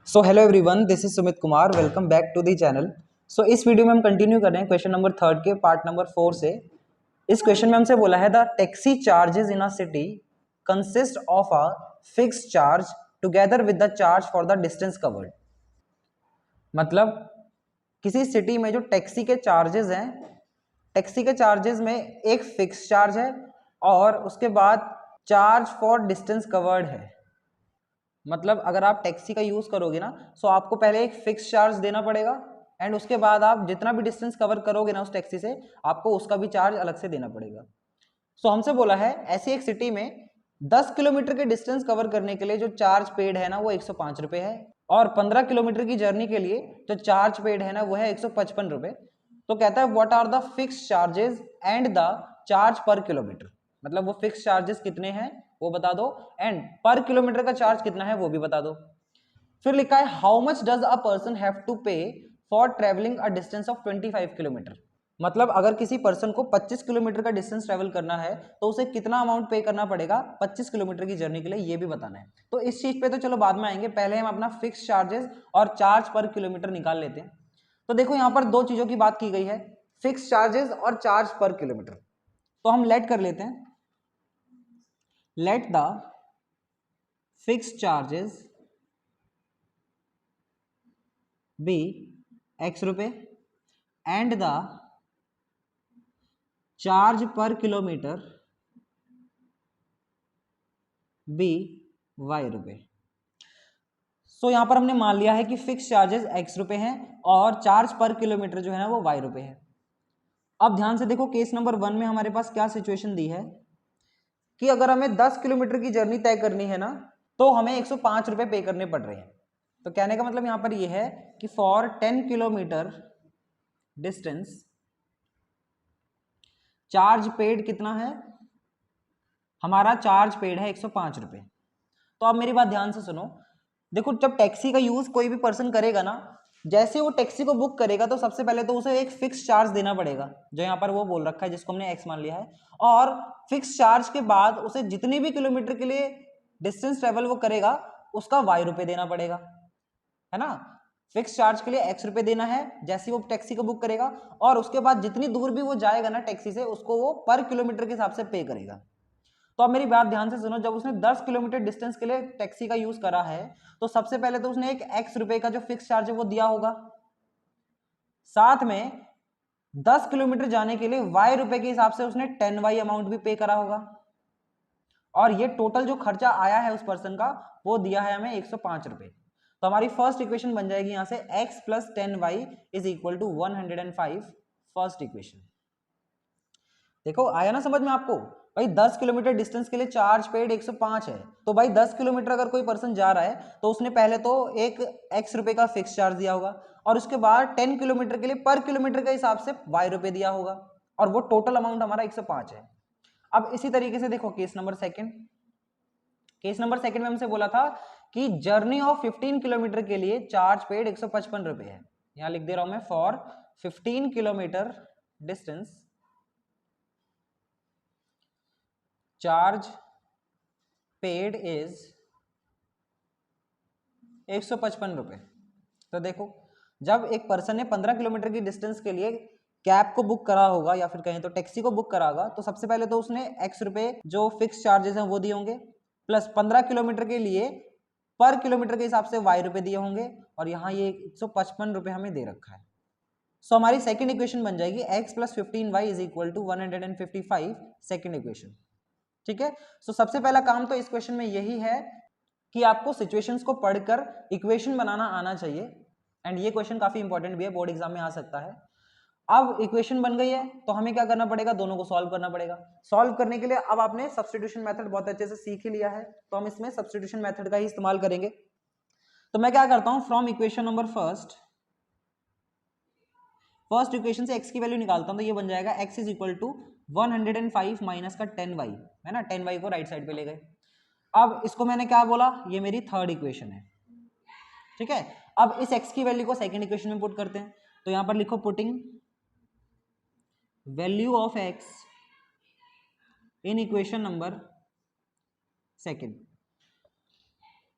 So hello everyone, this is Sumit Kumar. Welcome back to the channel. So इस video में हम continue कर रहे हैं क्वेश्चन नंबर 3 के पार्ट नंबर 4 से। इस क्वेश्चन में हमसे बोला है the taxi charges in a city consist of a fixed charge together with the charge for the distance covered. मतलब किसी सिटी में जो टैक्सी के चार्जेस हैं, टैक्सी के चार्जेस में एक फिक्स चार्ज है और उसके बाद चार्ज फॉर डिस्टेंस कवर्ड है। मतलब अगर आप टैक्सी का यूज करोगे ना, सो आपको पहले एक फिक्स चार्ज देना पड़ेगा एंड उसके बाद आप जितना भी डिस्टेंस कवर करोगे ना उस टैक्सी से, आपको उसका भी चार्ज अलग से देना पड़ेगा। सो हमसे बोला है ऐसी एक सिटी में 10 किलोमीटर के डिस्टेंस कवर करने के लिए जो चार्ज पेड है ना वो 105 रुपए है, और 15 किलोमीटर की जर्नी के लिए जो चार्ज पेड है ना वो है 155 रुपए। तो कहता है what are the fix charges and the charge per kilometre. मतलब वो फिक्स चार्जेस कितने हैं वो बता दो एंड पर किलोमीटर का चार्ज कितना है वो भी बता दो। फिर लिखा है how much does a person have to pay for travelling a distance of 25 kilometre. मतलब अगर किसी पर्सन को 25 किलोमीटर का डिस्टेंस ट्रेवल करना है तो उसे कितना अमाउंट पे करना पड़ेगा 25 किलोमीटर की जर्नी के लिए, ये भी बताना है। तो इस चीज पे तो चलो बाद में आएंगे, पहले हम अपना फिक्स चार्जेस और चार्ज पर किलोमीटर निकाल लेते हैं। तो देखो यहां पर दो चीजों की बात की गई है, फिक्स चार्जेस और चार्ज पर किलोमीटर। तो हम लेट कर लेते हैं, let the fix charges be x रुपए and the charge per kilometre be y रुपए। सो यहां पर हमने मान लिया है कि फिक्स चार्जेस x रुपए हैं और चार्ज पर किलोमीटर जो है ना वो y रुपए है। अब ध्यान से देखो, केस नंबर 1 में हमारे पास क्या सिचुएशन दी है कि अगर हमें 10 किलोमीटर की जर्नी तय करनी है ना तो हमें 105 रुपए पे करने पड़ रहे हैं। तो कहने का मतलब यहां पर यह है कि for 10 kilometre distance charge paid कितना है, हमारा चार्ज पेड है 105 रुपए। तो अब मेरी बात ध्यान से सुनो, देखो जब टैक्सी का यूज कोई भी पर्सन करेगा ना, जैसे वो टैक्सी को बुक करेगा तो सबसे पहले तो उसे एक फिक्स चार्ज देना पड़ेगा जो यहाँ पर वो बोल रखा है, जिसको हमने एक्स मान लिया है। और फिक्स चार्ज के बाद उसे जितनी भी किलोमीटर के लिए डिस्टेंस ट्रेवल वो करेगा उसका वाई रुपए देना पड़ेगा, है ना। फिक्स चार्ज के लिए एक्स रुपए देना है जैसे वो टैक्सी को बुक करेगा, और उसके बाद जितनी दूर भी वो जाएगा ना टैक्सी से उसको वो पर किलोमीटर के हिसाब से पे करेगा। तो अब मेरी बात ध्यान से सुनो, जब उसने 10 किलोमीटर डिस्टेंस के लिए टैक्सी का यूज करा है तो सबसे पहले तो उसने एक एक्स रुपए का जो फिक्स चार्ज है वो दिया होगा, साथ में 10 किलोमीटर जाने के लिए वाई रुपए के हिसाब से उसने 10 वाई अमाउंट भी पे करा होगा, और ये टोटल जो खर्चा आया है उस पर्सन का वो दिया है हमें 105 रुपए। तो हमारी फर्स्ट इक्वेशन बन जाएगी यहां से x plus 10y is equal to 105। First equation देखो आया ना समझ में आपको। भाई 10 किलोमीटर डिस्टेंस के लिए चार्ज पेड 105 है, तो भाई 10 किलोमीटर अगर कोई पर्सन जा रहा है तो उसने पहले तो एक x रुपए का फिक्स चार्ज दिया होगा, और उसके बाद 10 किलोमीटर के लिए पर किलोमीटर के हिसाब से y रुपए दिया होगा, और वो टोटल अमाउंट हमारा 105 है। अब इसी तरीके से देखो case number second, case number second में हमसे बोला था कि जर्नी ऑफ 15 किलोमीटर के लिए चार्ज पेड 155 रुपए है। यहां लिख दे रहा हूं मैं, for 15 kilometre distance charge paid is 155 रुपए। तो देखो जब एक पर्सन ने 15 किलोमीटर की डिस्टेंस के लिए कैब को बुक करा होगा या फिर कहें तो टैक्सी को बुक करा होगा, तो सबसे पहले तो उसने एक्स रुपए जो फिक्स चार्जेस हैं वो दिए होंगे, प्लस 15 किलोमीटर के लिए पर किलोमीटर के हिसाब से वाई रुपए दिए होंगे, और यहाँ ये 155 रुपए हमें दे रखा है। सो हमारी सेकंड इक्वेशन बन जाएगी x plus 15y is equal to 155, second equation. ठीक है। सो सबसे पहला काम तो इस क्वेश्चन में यही है कि आपको सिचुएशंस को पढ़कर इक्वेशन बनाना आना चाहिए, एंड ये क्वेश्चन काफी इंपॉर्टेंट भी है, बोर्ड एग्जाम में आ सकता है। अब इक्वेशन बन गई है तो हमें क्या करना पड़ेगा, दोनों को सॉल्व करना पड़ेगा। सॉल्व करने के लिए अब आपने सब्स्टिट्यूशन मेथड बहुत अच्छे से सीख ही लिया है, तो हम इसमें सब्स्टिट्यूशन मेथड का ही इस्तेमाल करेंगे। तो मैं क्या करता हूं, from equation number first equation से x की वैल्यू निकालता हूं, तो ये बन जाएगा x is equal to 105 minus का 10y, है ना। 10y को राइट साइड पे ले गए। अब इसको मैंने क्या बोला, ये मेरी थर्ड इक्वेशन है। ठीक है। अब इस x की वैल्यू को सेकंड इक्वेशन में पुट करते हैं, तो यहां पर लिखो putting value of x in equation number second.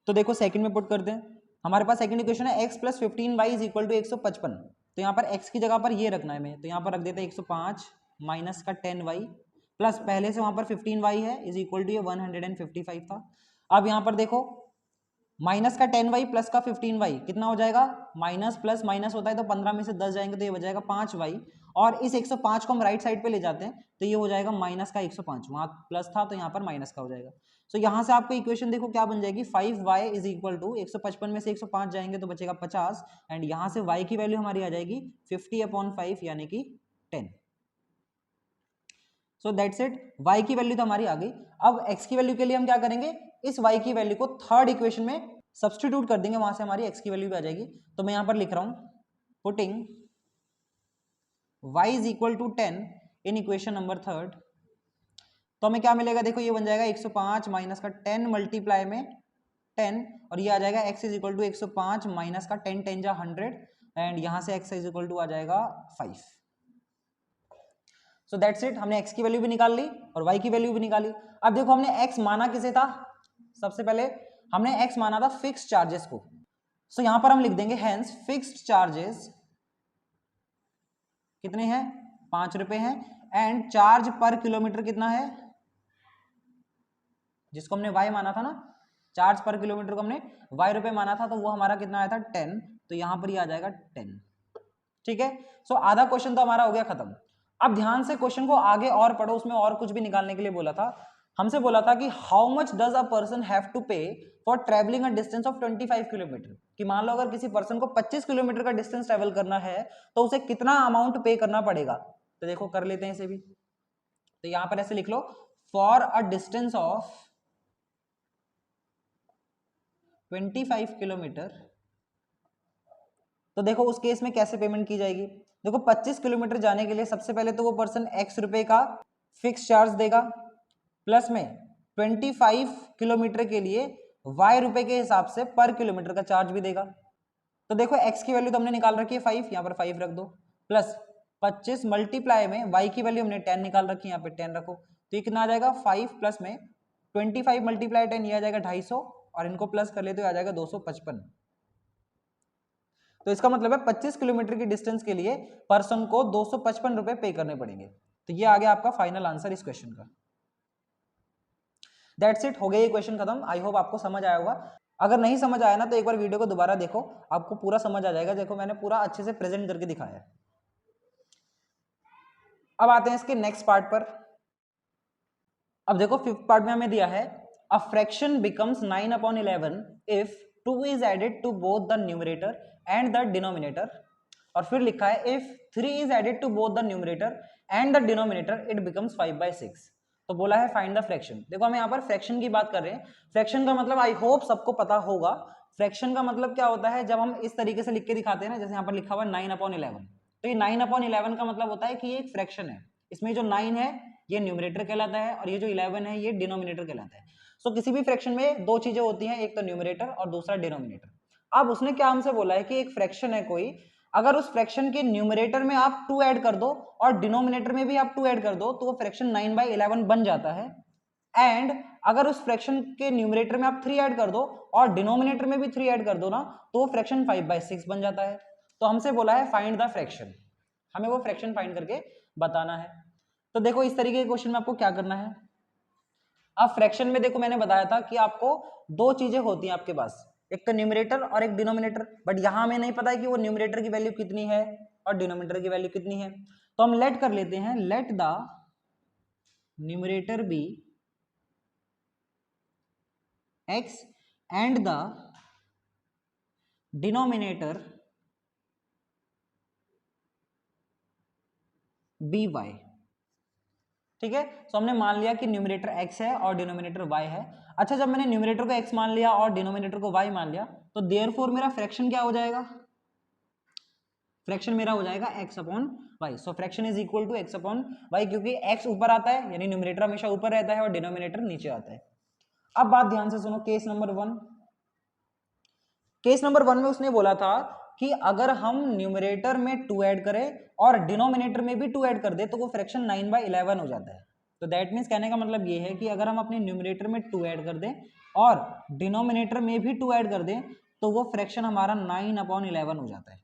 तो देखो सेकंड में पुट करते हैं, हमारे पास सेकंड इक्वेशन है x plus 15y is equal to 155। तो यहाँ पर x की जगह पर ये रखना है हमें, तो यहाँ पर रख देते हैं 105 माइनस का 10y प्लस पहले से वहाँ पर 15y है इज इक्वल टू ये 155 था। अब यहाँ पर देखो माइनस का 10y प्लस का 15y कितना हो जाएगा, माइनस प्लस माइनस होता है तो 15 में से 10 जाएंगे तो ये हो जाएगा 5y, और इस 105 को हम राइट साइड पे ले जाते हैं तो ये हो जाएगा माइनस का 105, वहाँ प्लस था तो यहाँ पर माइनस का हो जाएगा। सो यहाँ से आपको इक्वेशन देखो क्या बन जाएगी, 5y इज इक्वल टू 155 में से 105 जाएंगे तो बचेगा 50, एंड यहाँ से y की वैल्यू हमारी आ जाएगी 50/5 यानी कि 10। सो दैट्स इट, y की वैल्यू तो हमारी आ गई। अब x की वैल्यू के लिए हम क्या करेंगे, इस y की वैल्यू को थर्ड इक्वेशन में सब्स्टिट्यूट कर देंगे, वहां से हमारी x की वैल्यू भी आ जाएगी। तो मैं यहां पर लिख रहा हूं putting y is equal to 10 in equation number third. तो हमें क्या मिलेगा, देखो ये बन जाएगा 105 माइनस का 10 मल्टीप्लाई में 10, और ये आ जाएगा x is equal to 105 minus का 10 10 जा 100, एंड यहां से x इज इक्वल टू आ जाएगा 5। सो दैट्स इट, हमने x की वैल्यू भी निकाल ली और y की वैल्यू भी निकाली। अब देखो हमने x माना किसे था, सबसे पहले हमने x माना था फिक्स्ड चार्जेस को। सो यहां पर हम लिख देंगे हेंस फिक्स्ड चार्जेस कितने हैं, 5 रुपए हैं, एंड चार्ज पर किलोमीटर कितना है, जिसको हमने y माना था ना, चार्ज पर किलोमीटर को हमने y रुपए माना था, तो वो हमारा कितना आया था 10, तो यहां पर ये आ जाएगा 10। ठीक है, सो आधा क्वेश्चन तो हमारा हो गया खत्म। अब ध्यान से क्वेश्चन को आगे और पढ़ो, उसमें और कुछ भी निकालने के लिए बोला था, हमसे बोला था कि how much does a person have to pay for travelling a distance of 25 kilometre, कि मान लो अगर किसी पर्सन को 25 किलोमीटर का डिस्टेंस ट्रेवल करना है तो उसे कितना अमाउंट पे करना पड़ेगा। तो देखो कर लेते हैं इसे भी, तो यहां पर ऐसे लिख लो for a distance of 25 kilometre. तो देखो उस केस में कैसे पेमेंट की जाएगी, देखो 25 किलोमीटर जाने के लिए सबसे पहले तो वो पर्सन x रुपए का फिक्स चार्ज देगा, प्लस में 25 किलोमीटर के लिए y रुपए के हिसाब से पर किलोमीटर का चार्ज भी देगा। तो देखो x की वैल्यू तो हमने निकाल रखी है 5, यहाँ पर 5 रख दो, प्लस 25 मल्टीप्लाई में y की वैल्यू हमने 10 निकाल रखी है, यहाँ पे 10 रखो, तो ये कितना आ जाएगा 5 प्लस में 25 मल्टीप्लाई 10 ये आ जाएगा 250, और इनको प्लस कर ले तो आ जाएगा 255। तो इसका मतलब है 25 किलोमीटर की डिस्टेंस के लिए पर्सन को 255 रुपए पे करने पड़ेंगे। तो ये आ गया आपका फाइनल आंसर इस क्वेश्चन का। दैट्स इट, हो गया ये क्वेश्चन खत्म। आई होप आपको समझ आया होगा। अगर नहीं समझ आया ना तो एक बार वीडियो को दोबारा देखो, आपको पूरा समझ आ जाएगा। देखो मैंने पूरा अच्छे से प्रेजेंट करके दिखाया है। अब आते हैं इसके नेक्स्ट पार्ट पर। अब देखो फिफ्थ पार्ट में हमें दिया है a fraction becomes 9/11 if 2 is added to both the numerator and the denominator, और फिर लिखा है if 3 is added to both the numerator and the denominator it becomes 5/6। तो बोला है फाइंड द फ्रैक्शन। देखो हम यहाँ पर फ्रैक्शन की बात कर रहे हैं। फ्रैक्शन का मतलब आई होप सबको पता होगा। फ्रैक्शन का मतलब क्या होता है, जब हम इस तरीके से लिख के दिखाते हैं ना, जैसे यहाँ पर लिखा हुआ 9/11, तो ये 9/11 का मतलब होता है कि ये एक फ्रैक्शन है। इसमें जो 9 है ये न्यूमरेटर कहलाता है और ये जो 11 है ये डिनोमिनेटर कहलाता है। सो किसी भी फ्रैक्शन में दो चीजें होती हैं, एक तो न्यूमरेटर और दूसरा डिनोमिनेटर। अब उसने क्या हमसे बोला है कि एक फ्रैक्शन है कोई, अगर उस फ्रैक्शन के न्यूमरेटर में आप 2 ऐड कर दो और डिनोमिनेटर में भी आप 2 ऐड कर दो तो वो फ्रैक्शन 9/11 बन जाता है। एंड अगर उस फ्रैक्शन के न्यूमरेटर में आप 3 ऐड कर दो और डिनोमिनेटर में भी 3 ऐड कर दो ना, तो वो फ्रैक्शन 5/6 बन जाता है। तो हमसे बोला है फाइंड द फ्रैक्शन, हमें वो फ्रैक्शन फाइंड करके बताना है। तो देखो इस तरीके के क्वेश्चन में आपको क्या करना है। अब फ्रैक्शन में देखो मैंने बताया था कि आपको दो चीजें होती हैं आपके पास, एक तो न्यूमरेटर और एक डिनोमिनेटर, बट यहां हमें नहीं पता है कि वो न्यूमरेटर की वैल्यू कितनी है और डिनोमिनेटर की वैल्यू कितनी है। तो हम लेट कर लेते हैं, let the numerator be x and the denominator be y. ठीक है, तो हमने मान लिया कि न्यूमरेटर x है और डिनोमिनेटर y है। अच्छा, जब मैंने न्यूमरेटर को x मान लिया और डिनोमिनेटर को y मान लिया तो देयरफॉर मेरा फ्रैक्शन क्या हो जाएगा, फ्रैक्शन मेरा हो जाएगा x/y। So fraction is equal to x/y, क्योंकि x ऊपर आता है यानी न्यूमरेटर हमेशा ऊपर रहता है और डिनोमिनेटर नीचे आता है। अब बात ध्यान से सुनो, केस नंबर 1। केस नंबर 1 में उसने बोला था कि अगर हम न्यूमरेटर में 2 ऐड करें और डिनोमिनेटर में भी 2 ऐड कर दे तो वो फ्रैक्शन 9/11 हो जाता है। तो दैट मीन्स कहने का मतलब ये है कि अगर हम अपने न्यूमरेटर में 2 ऐड कर दें और डिनोमिनेटर में भी 2 ऐड कर दें तो वो फ्रैक्शन हमारा 9/11 हो जाता है।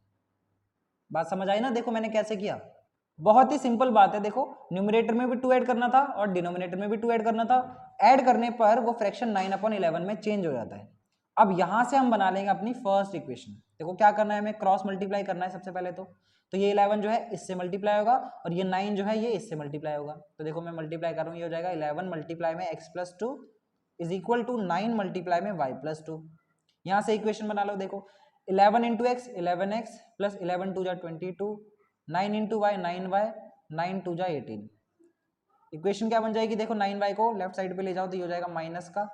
बात समझ आई ना? देखो मैंने कैसे किया, बहुत ही सिंपल बात है। देखो न्यूमरेटर में भी 2 ऐड करना था और डिनोमिनेटर में भी 2 ऐड करना था, ऐड करने पर वो फ्रैक्शन 9/11 में चेंज हो जाता है। अब यहां से हम बना लेंगे अपनी फर्स्ट इक्वेशन। देखो क्या करना है, हमें क्रॉस मल्टीप्लाई करना है सबसे पहले। तो ये 11 जो है इससे मल्टीप्लाई होगा और ये 9 जो है ये इससे मल्टीप्लाई होगा। तो देखो मैं मल्टीप्लाई कर रहा हूँ, ये हो जाएगा 11 मल्टीप्लाई में x+2 is equal to 9 multiply में y+2। यहाँ से इक्वेशन बना लो। देखो 11 into x 11x plus 11 to जा 22, 9 इंटू वाई 9y, 9 टू जा 18। इक्वेशन क्या बन जाएगी? देखो 9y को लेफ्ट साइड पे ले जाओ तो ये हो जाएगा माइनस का,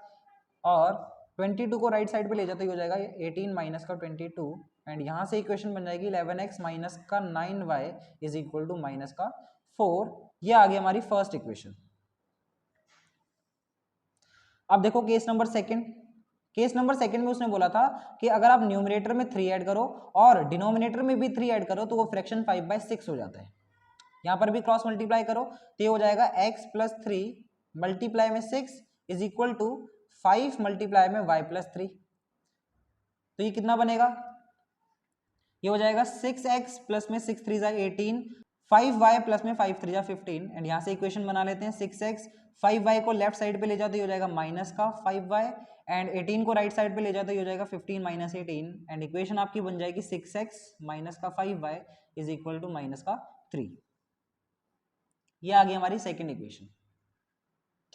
और 22 को राइट साइड पे ले जाओ तो ये हो जाएगा 18 माइनस का 22। एंड यहाँ से इक्वेशन बन जाएगी 11x माइनस का 9y is equal to minus का 4। ये आ गई हमारी फर्स्ट इक्वेशन। अब देखो case number second. Case number second में उसने बोला था कि अगर आप न्यूमरेटर में 3 ऐड करो और डिनोमिनेटर में भी 3 ऐड करो तो वो फ्रैक्शन 5/6 हो जाता है। यहाँ पर भी क्रॉस मल्टीप्लाई करो तो ये हो जाएगा x प्लस 3 मल्टीप्लाई में 6 इज इक्वल टू 5 मल्टीप्लाई में y+3। तो ये कितना बनेगा? ये हो जाएगा 6x प्लस में 6 3 जा 18, 5y प्लस में 5 3 जा 15। एंड यहाँ से इक्वेशन बना लेते हैं 6x, 5y को लेफ्ट साइड पे ले जाओ तो ये हो जाएगा माइनस का 5y, एंड 18 को राइट साइड पे ले जाओ तो ये हो जाएगा 15 माइनस 18। एंड इक्वेशन आपकी बन जाएगी 6x माइनस का 5y is equal to minus का 3। ये आ गई हमारी सेकेंड इक्वेशन।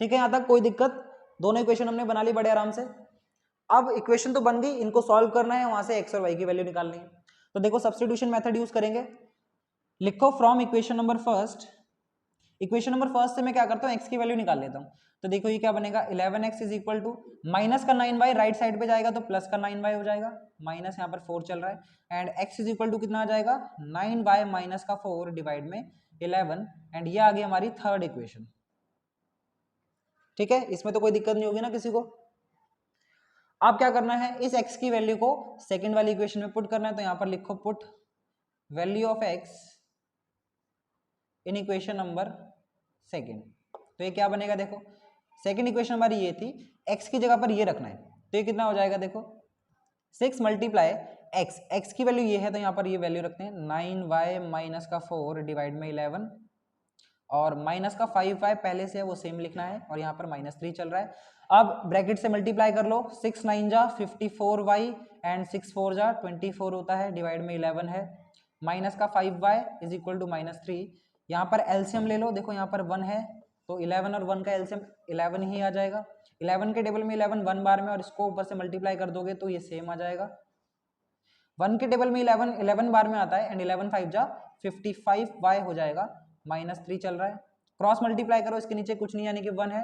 ठीक है, यहाँ तक कोई दिक्कत? दोनों इक्वेशन हमने बना ली बड़े आराम से। अब इक्वेशन तो बन गई, इनको सॉल्व करना है, वहां से x और y की वैल्यू निकालनी है। तो देखो सब्स्टिट्यूशन मेथड यूज करेंगे। लिखो from equation number first. Equation number first से मैं क्या करता हूँ, x की वैल्यू निकाल लेता हूँ। तो देखो ये क्या बनेगा, 11x is equal to minus का 9y राइट साइड पे जाएगा तो प्लस का 9y हो जाएगा, माइनस यहाँ पर 4 चल रहा है। And x is equal to कितना आ जाएगा, 9y माइनस का 4 डिवाइड में 11। एंड ये आ गई हमारी थर्ड इक्वेशन। ठीक है, इसमें तो कोई दिक्कत नहीं होगी ना किसी को? अब क्या करना है, इस x की वैल्यू को सेकंड वाली इक्वेशन में पुट करना है। तो यहां पर लिखो put value of x in equation number second. तो ये क्या बनेगा, देखो सेकंड इक्वेशन हमारी ये थी, x की जगह पर ये रखना है। तो ये कितना हो जाएगा, देखो 6 मल्टीप्लाई x की वैल्यू ये है तो यहाँ पर ये वैल्यू रखते हैं 9y माइनस का 4 डिवाइड में 11, और माइनस का 5y पहले से है वो सेम लिखना है, और यहाँ पर -3 चल रहा है। अब ब्रैकेट से मल्टीप्लाई कर लो, 6 9 जा 54y एंड 6 4 जा 24 होता है, डिवाइड में 11 है, माइनस का 5y इज इक्वल टू -3। यहाँ पर एलसीएम ले लो, देखो यहाँ पर 1 है तो 11 और 1 का एलसीएम 11 ही आ जाएगा। 11 के टेबल में 11 1 बार में, और इसको ऊपर से मल्टीप्लाई कर दोगे तो ये सेम आ जाएगा। 1 के टेबल में 11 बार में आता है, एंड 11 5 जा 55y हो जाएगा, -3 चल रहा है। क्रॉस मल्टीप्लाई करो, इसके नीचे कुछ नहीं यानी कि 1 है,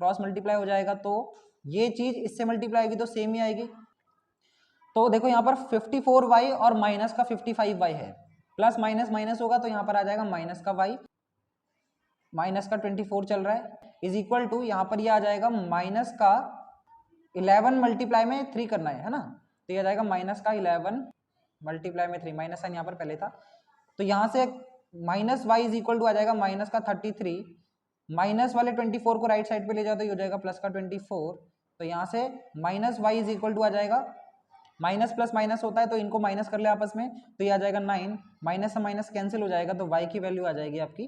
क्रॉस मल्टीप्लाई हो जाएगा तो ये चीज इससे मल्टीप्लाई होगी तो सेम ही आएगी। तो देखो यहाँ पर 54y और माइनस का 55y है, प्लस माइनस माइनस होगा तो यहाँ पर आ जाएगा माइनस का y, माइनस का 24 चल रहा है, इज इक्वल टू यहाँ पर ये आ जाएगा माइनस का 11 मल्टीप्लाई में 3 करना है ना, तो ये आ जाएगा माइनस का 11 मल्टीप्लाई में 3, माइनस साइन यहाँ पर पहले था। तो यहाँ से minus Y is equal to आ जाएगा माइनस का 33, माइनस वाले 24 को राइट साइड पे ले जाओ तो ये हो जाएगा प्लस का 24। तो यहाँ से minus Y is equal to आ जाएगा, माइनस प्लस माइनस होता है तो इनको माइनस कर ले आपस में, तो ये आ जाएगा 9, माइनस से माइनस कैंसिल हो जाएगा तो y की वैल्यू आ जाएगी आपकी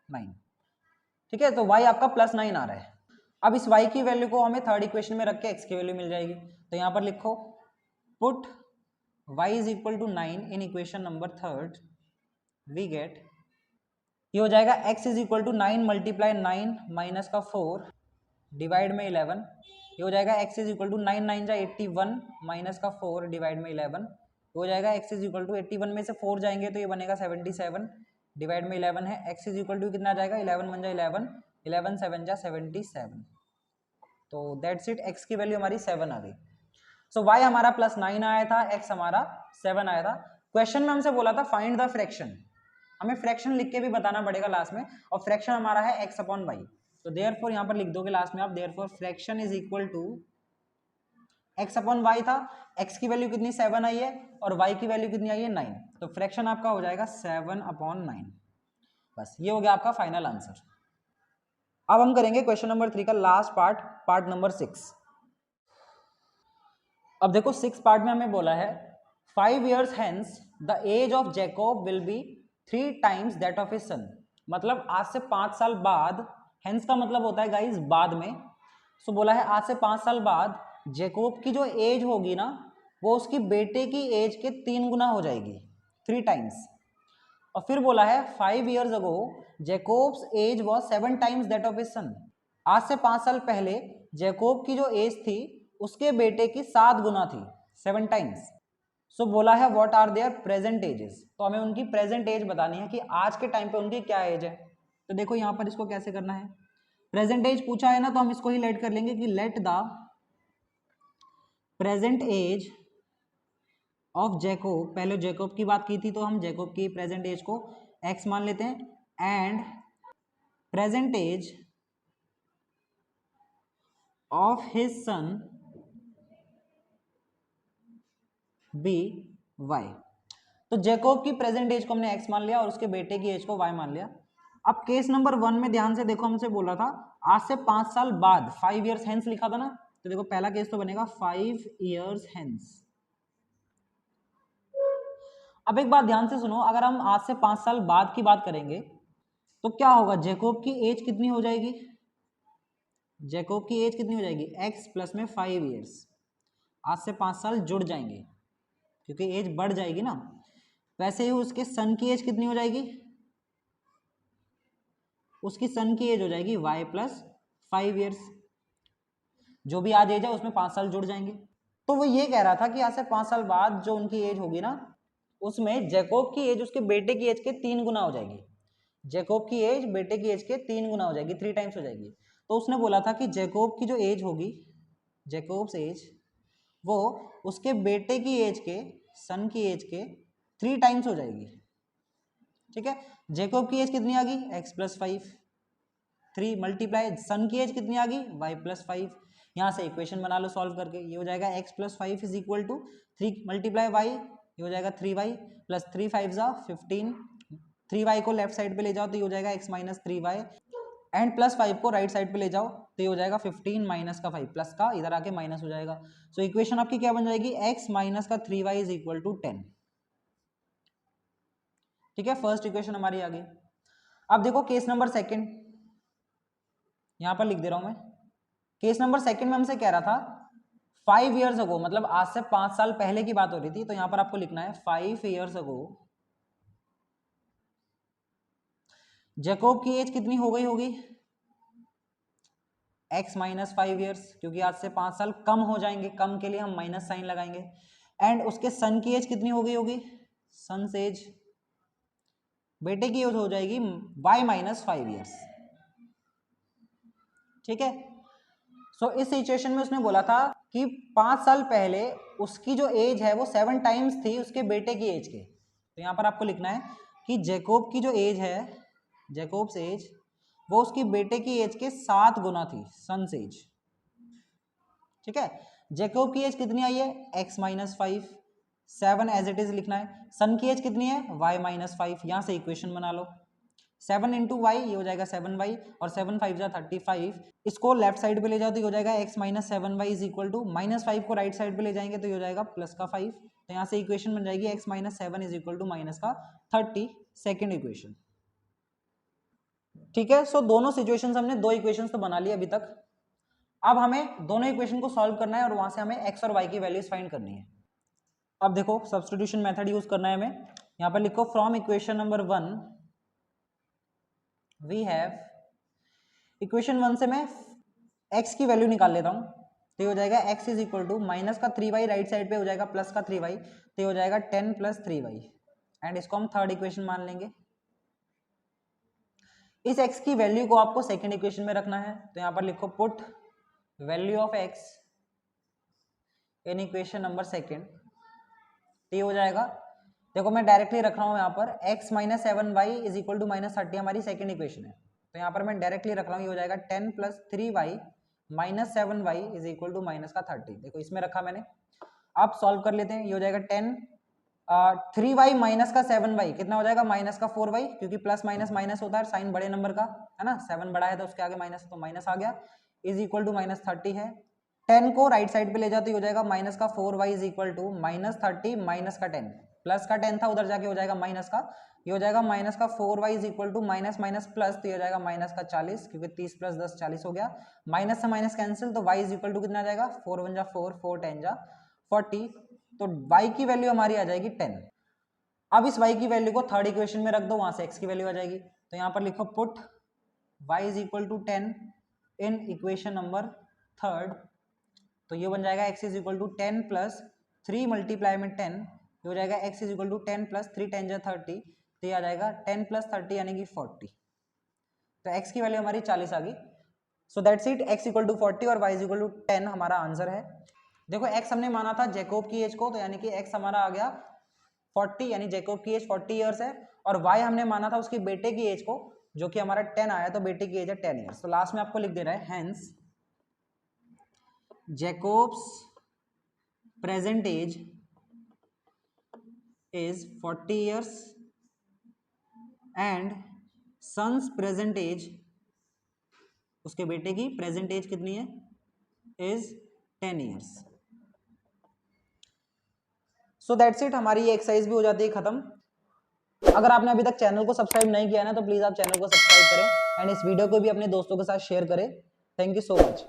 9। ठीक है, तो y आपका +9 आ रहा है। अब इस y की वैल्यू को हमें थर्ड इक्वेशन में रख के x की वैल्यू मिल जाएगी। तो यहाँ पर लिखो put y is equal to 9 in equation number third, we get ये हो जाएगा x is equal to 9 multiply 9 minus का 4 डिवाइड में 11, ये हो जाएगा x इज इक्वल टू 9 9 जा 81 माइनस का 4 डिवाइड में 11, हो जाएगा x इज इक्वल टू 81 में से 4 जाएंगे तो ये बनेगा 77 डिवाइड में 11 है, x इज इक्वल टू कितना आ जाएगा 11 1 जा 11, 11 7 जा 77। तो दैट्स इट, x की वैल्यू हमारी 7 आ गई। सो y हमारा +9 आया था, x हमारा 7 आया था। क्वेश्चन में हमसे बोला था फाइंड द फ्रैक्शन, हमें फ्रैक्शन लिख के भी बताना पड़ेगा लास्ट में, और फ्रैक्शन हमारा है x अपॉन वाई। तो देयरफॉर यहाँ पर लिख दोगे लास्ट में आप, therefore fraction is equal to x upon y था, x की वैल्यू कितनी 7 आई है और y की वैल्यू कितनी आई है 9, तो फ्रैक्शन आपका हो जाएगा 7/9। बस ये हो गया आपका फाइनल आंसर। अब हम करेंगे क्वेश्चन नंबर 3 का लास्ट पार्ट, पार्ट नंबर 6। अब देखो 6 पार्ट में हमें बोला है 5 years hence the age of Jacob will be 3 times that of his son। मतलब आज से 5 साल बाद, hence का मतलब होता है गाइस बाद में। सो बोला है आज से 5 साल बाद जेकोब की जो एज होगी ना वो उसकी बेटे की एज के 3 गुना हो जाएगी, 3 टाइम्स। और फिर बोला है 5 years ago Jacob's age was 7 times that of his son. आज से 5 साल पहले जेकोब की जो एज थी उसके बेटे की 7 गुना थी, 7 टाइम्स। सो बोला है what are their present ages, तो हमें उनकी प्रेजेंट एज बतानी है कि आज के टाइम पे उनकी क्या एज है। तो देखो यहाँ पर इसको कैसे करना है, प्रेजेंट एज पूछा है ना तो हम इसको ही लेट कर लेंगे कि let the present age of Jacob, पहले जेकोब की बात की थी तो हम जेकोब की प्रेजेंट एज को x मान लेते हैं, and present age of his son be y. तो जेकोब की प्रेजेंट एज को हमने x मान लिया और उसके बेटे की एज को y मान लिया। अब केस नंबर 1 में ध्यान से देखो, हमसे बोला था आज से 5 साल बाद, 5 years hence लिखा था ना, तो देखो पहला केस तो बनेगा 5 years hence। अब एक बात ध्यान से सुनो, अगर हम आज से 5 साल बाद की बात करेंगे तो क्या होगा, जेकोब की एज कितनी हो जाएगी, जेकोब की एज कितनी हो जाएगी x प्लस में 5 years। आज से 5 साल जुड़ जाएंगे क्योंकि एज बढ़ जाएगी ना। वैसे ही उसके सन की एज कितनी हो जाएगी, उसकी सन की एज हो जाएगी y प्लस 5 years। जो भी आज एज है उसमें 5 साल जुड़ जाएंगे। तो वो ये कह रहा था कि आज से 5 साल बाद जो उनकी एज होगी ना उसमें जेकोब की एज उसके बेटे की एज के 3 गुना हो जाएगी। जेकोब की एज बेटे की एज के 3 गुना हो जाएगी, 3 टाइम्स हो जाएगी। तो उसने बोला था कि जेकोब की जो एज होगी, जेकोब्स एज, वो उसके बेटे की एज के, सन की एज के 3 टाइम्स हो जाएगी। ठीक है, जेकोब की एज कितनी आ गई x प्लस 5, 3 मल्टीप्लाई सन की एज कितनी आ गई y प्लस 5। यहाँ से इक्वेशन बना लो सॉल्व करके, ये हो जाएगा x plus 5 is equal to 3 multiply y, ये हो जाएगा 3y प्लस 3 5 जा 15, 3y को लेफ्ट साइड पे ले जाओ तो ये हो जाएगा x minus 3y, and plus 5 को राइट साइड पे ले जाओ तो ये हो जाएगा 15 माइनस का 5 प्लस का इधर आके माइनस हो जाएगा। सो इक्वेशन आपकी क्या बन जाएगी, x माइनस का 3y इज इक्वल टू 10। ठीक है, फर्स्ट इक्वेशन हमारी आ गई। अब देखो केस नंबर सेकंड, यहां पर लिख दे रहा हूं मैं। केस नंबर सेकंड में हमसे कह रहा था 5 years ago, मतलब आज से 5 साल पहले की बात हो रही थी, तो यहां पर आपको लिखना है 5 years ago जेकोब की एज कितनी हो गई होगी, x माइनस 5 years, क्योंकि आज से 5 साल कम हो जाएंगे, कम के लिए हम माइनस साइन लगाएंगे। एंड उसके सन की एज कितनी हो गई होगी, सन एज, बेटे की एज हो जाएगी y माइनस 5 years। ठीक है, सो इस सिचुएशन में उसने बोला था कि 5 साल पहले उसकी जो एज है वो 7 टाइम्स थी उसके बेटे की एज के। तो यहां पर आपको लिखना है कि जेकोब की जो एज है, जेकोब्स एज, वो उसकी बेटे की एज के 7 गुना थी, सन्स एज। ठीक है, जेकोब की एज कितनी आई है x minus 5, 7 as it is लिखना है। सन की एज कितनी है y माइनस 5, यहां से इक्वेशन बना लो, 7 इंटू वाई, ये हो जाएगा 7y, और 7 5 जा 35, इसको लेफ्ट साइड पे ले जाओ तो ये हो जाएगा x minus 7y is equal to minus 5 को राइट साइड पे ले जाएंगे तो ये हो जाएगा प्लस का 5। तो यहाँ से इक्वेशन बन जाएगी x minus 7 is equal to minus का 30, सेकेंड इक्वेशन। ठीक है, सो दोनों सिचुएशंस हमने दो इक्वेशंस तो बना ली अभी तक। अब हमें दोनों इक्वेशन को सॉल्व करना है और वहां से हमें x और y की वैल्यूज फाइंड करनी है। अब देखो सब्स्टिट्यूशन मेथड यूज करना है हमें। यहाँ पर लिखो from equation number 1 we have, equation 1 से मैं x की वैल्यू निकाल लेता हूं तो ये हो जाएगा x is equal to minus का 3y, राइट साइड पे हो जाएगा प्लस का 3y, तो ये हो जाएगा 10 प्लस 3y, एंड इसको हम थर्ड इक्वेशन मान लेंगे। इस x की वैल्यू को आपको सेकंड इक्वेशन में रखना है, तो यहां पर लिखो put value of x in equation number second, तो ये हो जाएगा, देखो मैं डायरेक्टली रख रहा हूं यहाँ पर x minus 7y is equal to minus 30 हमारी सेकंड इक्वेशन है, तो यहाँ पर मैं डायरेक्टली रख रहा हूँ, ये हो जाएगा 10 plus 3y minus 7y is equal to minus का 30। देखो इसमें रखा मैंने, अब सॉल्व कर लेते हैं। ये हो जाएगा 10, 3y माइनस का 7y कितना हो जाएगा, माइनस का 4y, क्योंकि प्लस माइनस माइनस होता है, साइन बड़े नंबर का है ना, 7 बड़ा है तो उसके आगे माइनस, तो माइनस आ गया, इज इक्वल टू माइनस 30 है। 10 को राइट साइड पे ले जाते हो जाएगा माइनस का 4y is equal to -30 minus का 10, प्लस का 10 था उधर जाके हो जाएगा माइनस का, ये हो जाएगा माइनस का 4y is equal to minus minus plus, तो ये हो जाएगा माइनस का 40, क्योंकि 30 प्लस 10 40 हो गया, माइनस से माइनस कैंसिल, तो y इज इक्वल टू कितना आ जाएगा 4 1 जा 4, 4 10 जा 40, तो y की वैल्यू हमारी आ जाएगी 10। अब इस y की वैल्यू को थर्ड इक्वेशन में रख दो, वहां से x की वैल्यू आ जाएगी, तो यहाँ पर लिखो put y is equal to 10 in equation number third, तो ये बन जाएगा x is equal to 10 plus 3 multiply में 10, ये हो जाएगा x is equal to 10 plus 3 10 जा 30, तो ये आ जाएगा 10 प्लस 30 यानी कि 40, तो x की वैल्यू हमारी 40 आ गई। So that's it, x equal to 40 और y इज इक्वल टू 10 हमारा आंसर है। देखो x हमने माना था जैकोब की एज को, तो यानी कि x हमारा आ गया 40, यानी जैकोब की एज 40 इयर्स है, और y हमने माना था उसके बेटे की एज को, जो कि हमारा 10 आया, तो बेटे की एज है 10 इयर्स। तो लास्ट में आपको लिख दे रहा है hence Jacob's present age is 40 years and son's present age, उसके बेटे की प्रेजेंट एज कितनी है, is 10 years. So that's it, हमारी ये एक्सरसाइज भी हो जाती है खत्म। अगर आपने अभी तक चैनल को सब्सक्राइब नहीं किया ना, तो प्लीज आप चैनल को सब्सक्राइब करें एंड इस वीडियो को भी अपने दोस्तों के साथ शेयर करें। Thank you so much.